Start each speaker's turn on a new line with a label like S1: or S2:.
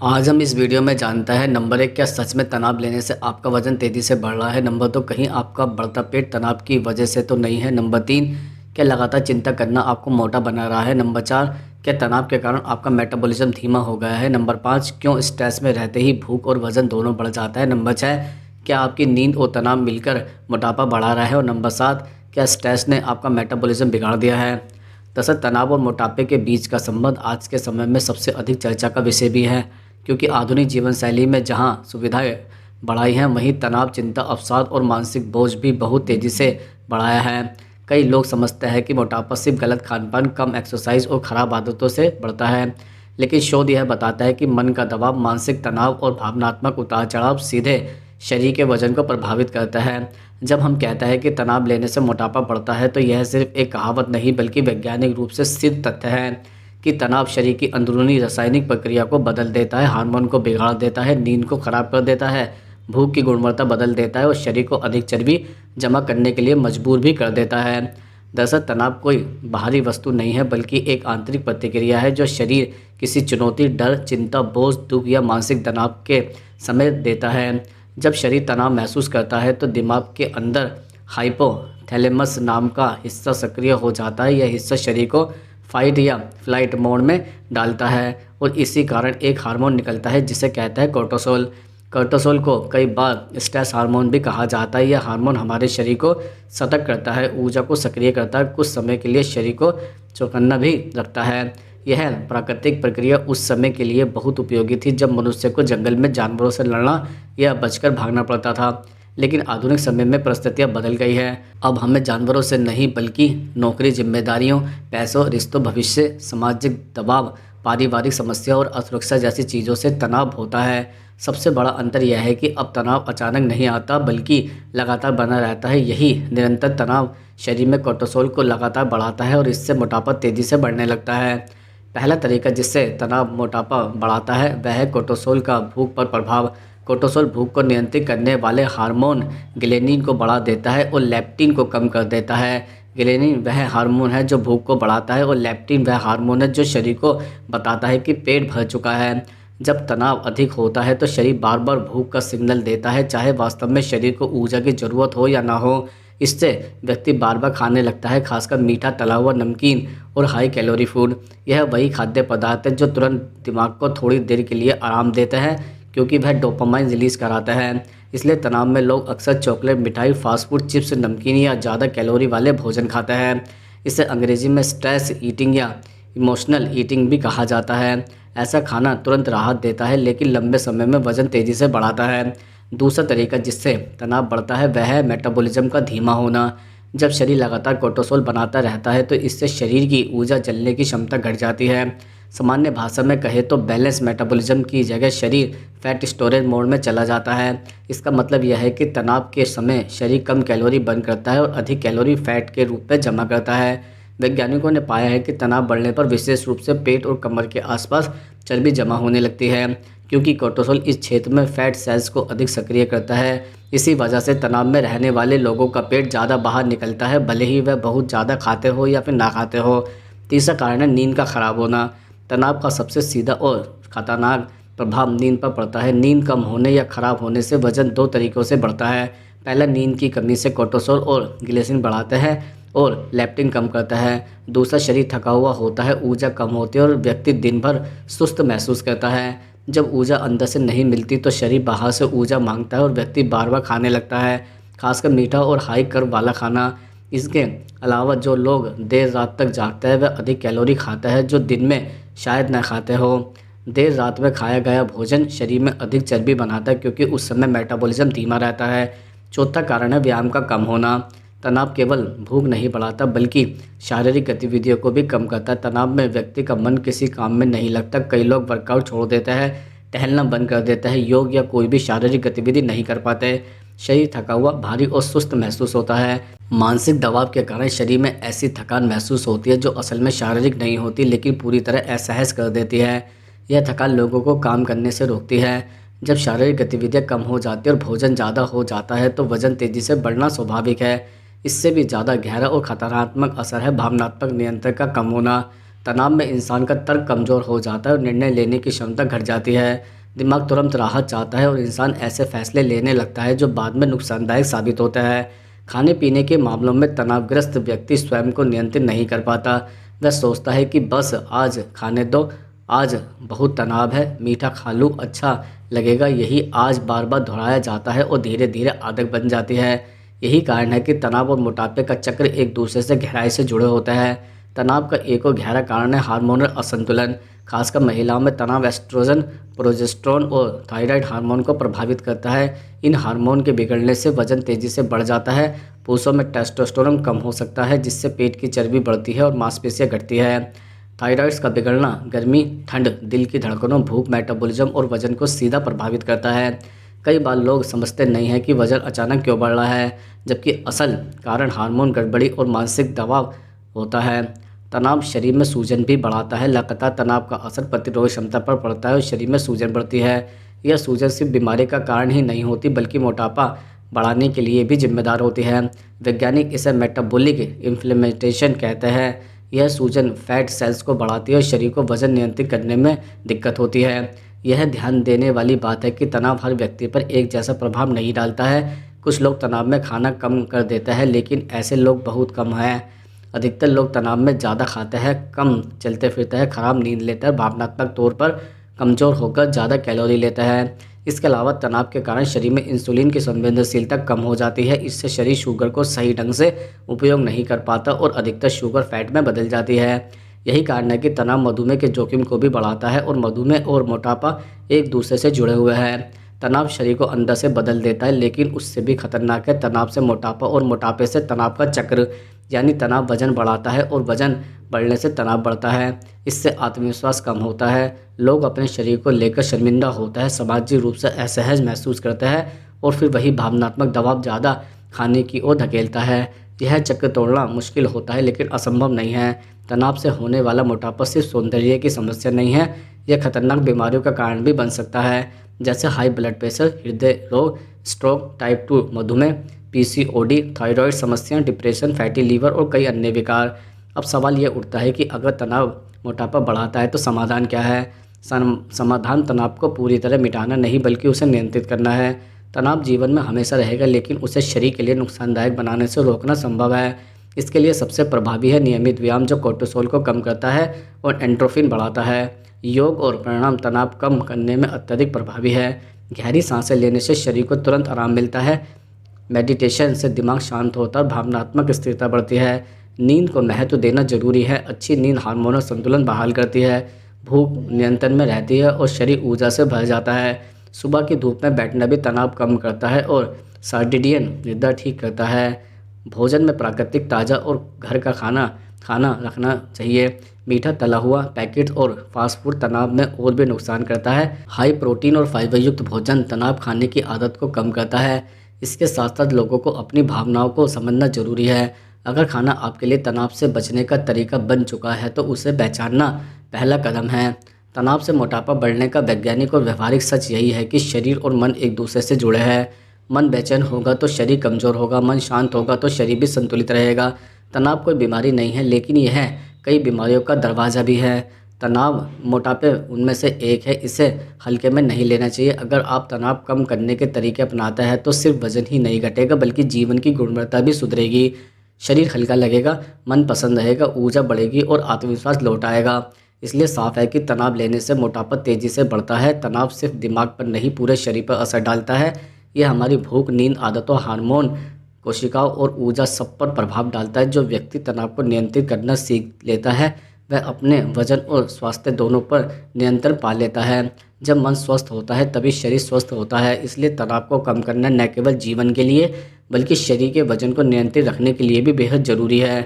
S1: आज हम इस वीडियो में जानता है नंबर 1, क्या सच में तनाव लेने से आपका वजन तेज़ी से बढ़ रहा है। नंबर 2, कहीं आपका बढ़ता पेट तनाव की वजह से तो नहीं है। नंबर 3, क्या लगातार चिंता करना आपको मोटा बना रहा है। नंबर 4, क्या तनाव के कारण आपका मेटाबॉलिज्म धीमा हो गया है। नंबर 5, क्यों स्ट्रेस में रहते ही भूख और वजन दोनों बढ़ जाता है। नंबर 6, क्या आपकी नींद और तनाव मिलकर मोटापा बढ़ा रहा है। और नंबर 7, क्या स्ट्रेस ने आपका मेटाबॉलिज्म बिगाड़ दिया है। दरअसल तनाव और मोटापे के बीच का संबंध आज के समय में सबसे अधिक चर्चा का विषय भी है, क्योंकि आधुनिक जीवन शैली में जहां सुविधाएं बढ़ाई हैं, वहीं तनाव, चिंता, अवसाद और मानसिक बोझ भी बहुत तेज़ी से बढ़ाया है। कई लोग समझते हैं कि मोटापा सिर्फ गलत खान-पान, कम एक्सरसाइज और ख़राब आदतों से बढ़ता है, लेकिन शोध यह बताता है कि मन का दबाव, मानसिक तनाव और भावनात्मक उतार-चढ़ाव सीधे शरीर के वजन को प्रभावित करता है। जब हम कहते हैं कि तनाव लेने से मोटापा बढ़ता है, तो यह सिर्फ एक कहावत नहीं, बल्कि वैज्ञानिक रूप से सिद्ध तथ्य है कि तनाव शरीर की अंदरूनी रासायनिक प्रक्रिया को बदल देता है, हार्मोन को बिगाड़ देता है, नींद को खराब कर देता है, भूख की गुणवत्ता बदल देता है और शरीर को अधिक चर्बी जमा करने के लिए मजबूर भी कर देता है। दरअसल तनाव कोई बाहरी वस्तु नहीं है, बल्कि एक आंतरिक प्रतिक्रिया है जो शरीर किसी चुनौती, डर, चिंता, बोझ, दुख या मानसिक तनाव के समय देता है। जब शरीर तनाव महसूस करता है, तो दिमाग के अंदर हाइपोथैलेमस नाम का हिस्सा सक्रिय हो जाता है। यह हिस्सा शरीर को फाइट या फ्लाइट मोड में डालता है और इसी कारण एक हार्मोन निकलता है जिसे कहता है कोर्टिसोल। कोर्टिसोल को कई बार स्ट्रेस हार्मोन भी कहा जाता है। यह हार्मोन हमारे शरीर को सतर्क करता है, ऊर्जा को सक्रिय करता है, कुछ समय के लिए शरीर को चौकन्ना भी रखता है। यह प्राकृतिक प्रक्रिया उस समय के लिए बहुत उपयोगी थी जब मनुष्य को जंगल में जानवरों से लड़ना या बचकर भागना पड़ता था, लेकिन आधुनिक समय में परिस्थितियाँ बदल गई है। अब हमें जानवरों से नहीं, बल्कि नौकरी, जिम्मेदारियों, पैसों, रिश्तों, भविष्य, सामाजिक दबाव, पारिवारिक समस्या और असुरक्षा जैसी चीज़ों से तनाव होता है। सबसे बड़ा अंतर यह है कि अब तनाव अचानक नहीं आता, बल्कि लगातार बना रहता है। यही निरंतर तनाव शरीर में कोर्टिसोल को लगातार बढ़ाता है और इससे मोटापा तेज़ी से बढ़ने लगता है। पहला तरीका जिससे तनाव मोटापा बढ़ाता है, वह है कोर्टिसोल का भूख पर प्रभाव। कोर्टिसोल भूख को नियंत्रित करने वाले हार्मोन ग्रेलिन को बढ़ा देता है और लेप्टिन को कम कर देता है। ग्रेलिन वह हार्मोन है जो भूख को बढ़ाता है और लेप्टिन वह हार्मोन है जो शरीर को बताता है कि पेट भर चुका है। जब तनाव अधिक होता है, तो शरीर बार बार भूख का सिग्नल देता है, चाहे वास्तव में शरीर को ऊर्जा की ज़रूरत हो या ना हो। इससे व्यक्ति बार बार खाने लगता है, खासकर मीठा, तला हुआ, नमकीन और हाई कैलोरी फूड। यह वही खाद्य पदार्थ है जो तुरंत दिमाग को थोड़ी देर के लिए आराम देते हैं, क्योंकि वह डोपामाइन रिलीज़ कराता है। इसलिए तनाव में लोग अक्सर चॉकलेट, मिठाई, फास्ट फूड, चिप्स, नमकीन या ज़्यादा कैलोरी वाले भोजन खाते हैं। इसे अंग्रेजी में स्ट्रेस ईटिंग या इमोशनल ईटिंग भी कहा जाता है। ऐसा खाना तुरंत राहत देता है, लेकिन लंबे समय में वजन तेज़ी से बढ़ाता है। दूसरा तरीका जिससे तनाव बढ़ता है, वह है मेटाबॉलिज्म का धीमा होना। जब शरीर लगातार कोर्टिसोल बनाता रहता है, तो इससे शरीर की ऊर्जा जलने की क्षमता घट जाती है। सामान्य भाषा में कहे तो बैलेंस मेटाबॉलिज्म की जगह शरीर फैट स्टोरेज मोड में चला जाता है। इसका मतलब यह है कि तनाव के समय शरीर कम कैलोरी बर्न करता है और अधिक कैलोरी फैट के रूप में जमा करता है। वैज्ञानिकों ने पाया है कि तनाव बढ़ने पर विशेष रूप से पेट और कमर के आसपास चर्बी जमा होने लगती है, क्योंकि कोर्टिसोल इस क्षेत्र में फैट सेल्स को अधिक सक्रिय करता है। इसी वजह से तनाव में रहने वाले लोगों का पेट ज़्यादा बाहर निकलता है, भले ही वह बहुत ज़्यादा खाते हो या फिर ना खाते हो। तीसरा कारण है नींद का खराब होना। तनाव का सबसे सीधा और खतरनाक प्रभाव नींद पर पड़ता है। नींद कम होने या खराब होने से वजन दो तरीक़ों से बढ़ता है। पहला, नींद की कमी से कोर्टिसोल और ग्लिसरीन बढ़ाते हैं और लेप्टिन कम करता है। दूसरा, शरीर थका हुआ होता है, ऊर्जा कम होती है और व्यक्ति दिन भर सुस्त महसूस करता है। जब ऊर्जा अंदर से नहीं मिलती, तो शरीर बाहर से ऊर्जा मांगता है और व्यक्ति बार बार खाने लगता है, खासकर मीठा और हाई कार्ब वाला खाना। इसके अलावा जो लोग देर रात तक जागते हैं, वह अधिक कैलोरी खाता है जो दिन में शायद न खाते हो। देर रात में खाया गया भोजन शरीर में अधिक चर्बी बनाता है, क्योंकि उस समय मेटाबॉलिज्म धीमा रहता है। चौथा कारण है व्यायाम का कम होना। तनाव केवल भूख नहीं बढ़ाता, बल्कि शारीरिक गतिविधियों को भी कम करता है। तनाव में व्यक्ति का मन किसी काम में नहीं लगता। कई लोग वर्कआउट छोड़ देते हैं, टहलना बंद कर देते हैं, योग या कोई भी शारीरिक गतिविधि नहीं कर पाते। शरीर थका हुआ, भारी और सुस्त महसूस होता है। मानसिक दबाव के कारण शरीर में ऐसी थकान महसूस होती है जो असल में शारीरिक नहीं होती, लेकिन पूरी तरह असहज कर देती है। यह थकान लोगों को काम करने से रोकती है। जब शारीरिक गतिविधियाँ कम हो जाती है और भोजन ज़्यादा हो जाता है, तो वजन तेज़ी से बढ़ना स्वाभाविक है। इससे भी ज़्यादा गहरा और खतरनात्मक असर है भावनात्मक नियंत्रण का कम होना। तनाव में इंसान का तर्क कमज़ोर हो जाता है और निर्णय लेने की क्षमता घट जाती है। दिमाग तुरंत राहत चाहता है और इंसान ऐसे फैसले लेने लगता है जो बाद में नुकसानदायक साबित होता है। खाने पीने के मामलों में तनावग्रस्त व्यक्ति स्वयं को नियंत्रित नहीं कर पाता। वह सोचता है कि बस आज खाने दो, आज बहुत तनाव है, मीठा खा लूँ, अच्छा लगेगा। यही आज बार बार दोहराया जाता है और धीरे धीरे आदत बन जाती है। यही कारण है कि तनाव और मोटापे का चक्र एक दूसरे से गहराई से जुड़े होते हैं। तनाव का एक और गहरा कारण है हार्मोनल असंतुलन। खासकर महिलाओं में तनाव एस्ट्रोजन, प्रोजेस्टेरोन और थायराइड हार्मोन को प्रभावित करता है। इन हार्मोन के बिगड़ने से वजन तेजी से बढ़ जाता है। पुरुषों में टेस्टोस्टेरोन कम हो सकता है, जिससे पेट की चर्बी बढ़ती है और मांसपेशियां घटती है। थायराइड्स का बिगड़ना गर्मी, ठंड, दिल की धड़कनों, भूख, मेटाबॉलिज्म और वजन को सीधा प्रभावित करता है। कई बार लोग समझते नहीं हैं कि वजन अचानक क्यों बढ़ रहा है, जबकि असल कारण हार्मोन गड़बड़ी और मानसिक दबाव होता है। तनाव शरीर में सूजन भी बढ़ाता है। लगातार तनाव का असर प्रतिरोधक क्षमता पर पड़ता है और शरीर में सूजन बढ़ती है। यह सूजन सिर्फ बीमारी का कारण ही नहीं होती, बल्कि मोटापा बढ़ाने के लिए भी जिम्मेदार होती है। वैज्ञानिक इसे मेटाबॉलिक इन्फ्लेमेटेशन कहते हैं। यह सूजन फैट सेल्स को बढ़ाती है और शरीर को वजन नियंत्रित करने में दिक्कत होती है। यह ध्यान देने वाली बात है कि तनाव हर व्यक्ति पर एक जैसा प्रभाव नहीं डालता है। कुछ लोग तनाव में खाना कम कर देते हैं, लेकिन ऐसे लोग बहुत कम हैं। अधिकतर लोग तनाव में ज़्यादा खाते हैं, कम चलते फिरते हैं, खराब नींद लेते हैं, भावनात्मक तौर पर कमज़ोर होकर ज़्यादा कैलोरी लेते हैं। इसके अलावा तनाव के कारण शरीर में इंसुलिन की संवेदनशीलता कम हो जाती है। इससे शरीर शुगर को सही ढंग से उपयोग नहीं कर पाता और अधिकतर शुगर फैट में बदल जाती है। यही कारण है कि तनाव मधुमेह के जोखिम को भी बढ़ाता है और मधुमेह और मोटापा एक दूसरे से जुड़े हुए हैं। तनाव शरीर को अंदर से बदल देता है, लेकिन उससे भी खतरनाक है तनाव से मोटापा और मोटापे से तनाव का चक्र। यानी तनाव वजन बढ़ाता है और वजन बढ़ने से तनाव बढ़ता है। इससे आत्मविश्वास कम होता है, लोग अपने शरीर को लेकर शर्मिंदा होता है, सामाजिक रूप से असहज महसूस करता है और फिर वही भावनात्मक दबाव ज़्यादा खाने की ओर धकेलता है। यह चक्र तोड़ना मुश्किल होता है, लेकिन असंभव नहीं है। तनाव से होने वाला मोटापा सिर्फ सौंदर्य की समस्या नहीं है, यह खतरनाक बीमारियों का कारण भी बन सकता है, जैसे हाई ब्लड प्रेशर, हृदय रोग, स्ट्रोक, टाइप 2 मधुमेह, पीसीओडी, थायराइड समस्याएं, डिप्रेशन, फैटी लीवर और कई अन्य विकार। अब सवाल ये उठता है कि अगर तनाव मोटापा बढ़ाता है तो समाधान क्या है? समाधान तनाव को पूरी तरह मिटाना नहीं, बल्कि उसे नियंत्रित करना है। तनाव जीवन में हमेशा रहेगा, लेकिन उसे शरीर के लिए नुकसानदायक बनाने से रोकना संभव है। इसके लिए सबसे प्रभावी है नियमित व्यायाम, जो कोर्टिसोल को कम करता है और एंडोर्फिन बढ़ाता है। योग और प्राणायाम तनाव कम करने में अत्यधिक प्रभावी है। गहरी सांसें लेने से शरीर को तुरंत आराम मिलता है। मेडिटेशन से दिमाग शांत होता है और भावनात्मक स्थिरता बढ़ती है। नींद को महत्व देना जरूरी है। अच्छी नींद हार्मोनल संतुलन बहाल करती है, भूख नियंत्रण में रहती है और शरीर ऊर्जा से भर जाता है। सुबह की धूप में बैठना भी तनाव कम करता है और सर्डिडियन निद्रा ठीक करता है। भोजन में प्राकृतिक, ताज़ा और घर का खाना रखना चाहिए। मीठा, तला हुआ, पैकेट और फास्ट फूड तनाव में और भी नुकसान करता है। हाई प्रोटीन और फाइबर युक्त भोजन तनाव खाने की आदत को कम करता है। इसके साथ साथ लोगों को अपनी भावनाओं को समझना जरूरी है। अगर खाना आपके लिए तनाव से बचने का तरीका बन चुका है तो उसे पहचानना पहला कदम है। तनाव से मोटापा बढ़ने का वैज्ञानिक और व्यवहारिक सच यही है कि शरीर और मन एक दूसरे से जुड़े हैं। मन बेचैन होगा तो शरीर कमज़ोर होगा, मन शांत होगा तो शरीर भी संतुलित रहेगा। तनाव कोई बीमारी नहीं है, लेकिन यह कई बीमारियों का दरवाज़ा भी है। तनाव मोटापे उनमें से एक है, इसे हल्के में नहीं लेना चाहिए। अगर आप तनाव कम करने के तरीके अपनाते हैं तो सिर्फ वजन ही नहीं घटेगा, बल्कि जीवन की गुणवत्ता भी सुधरेगी। शरीर हल्का लगेगा, मन पसंद रहेगा, ऊर्जा बढ़ेगी और आत्मविश्वास लौट आएगा। इसलिए साफ है कि तनाव लेने से मोटापा तेज़ी से बढ़ता है। तनाव सिर्फ दिमाग पर नहीं, पूरे शरीर पर असर डालता है। यह हमारी भूख, नींद, आदतों, हार्मोन, कोशिकाओं और ऊर्जा सब पर प्रभाव डालता है। जो व्यक्ति तनाव को नियंत्रित करना सीख लेता है वह अपने वजन और स्वास्थ्य दोनों पर नियंत्रण पा लेता है। जब मन स्वस्थ होता है तभी शरीर स्वस्थ होता है। इसलिए तनाव को कम करना न केवल जीवन के लिए बल्कि शरीर के वजन को नियंत्रित रखने के लिए भी बेहद ज़रूरी है।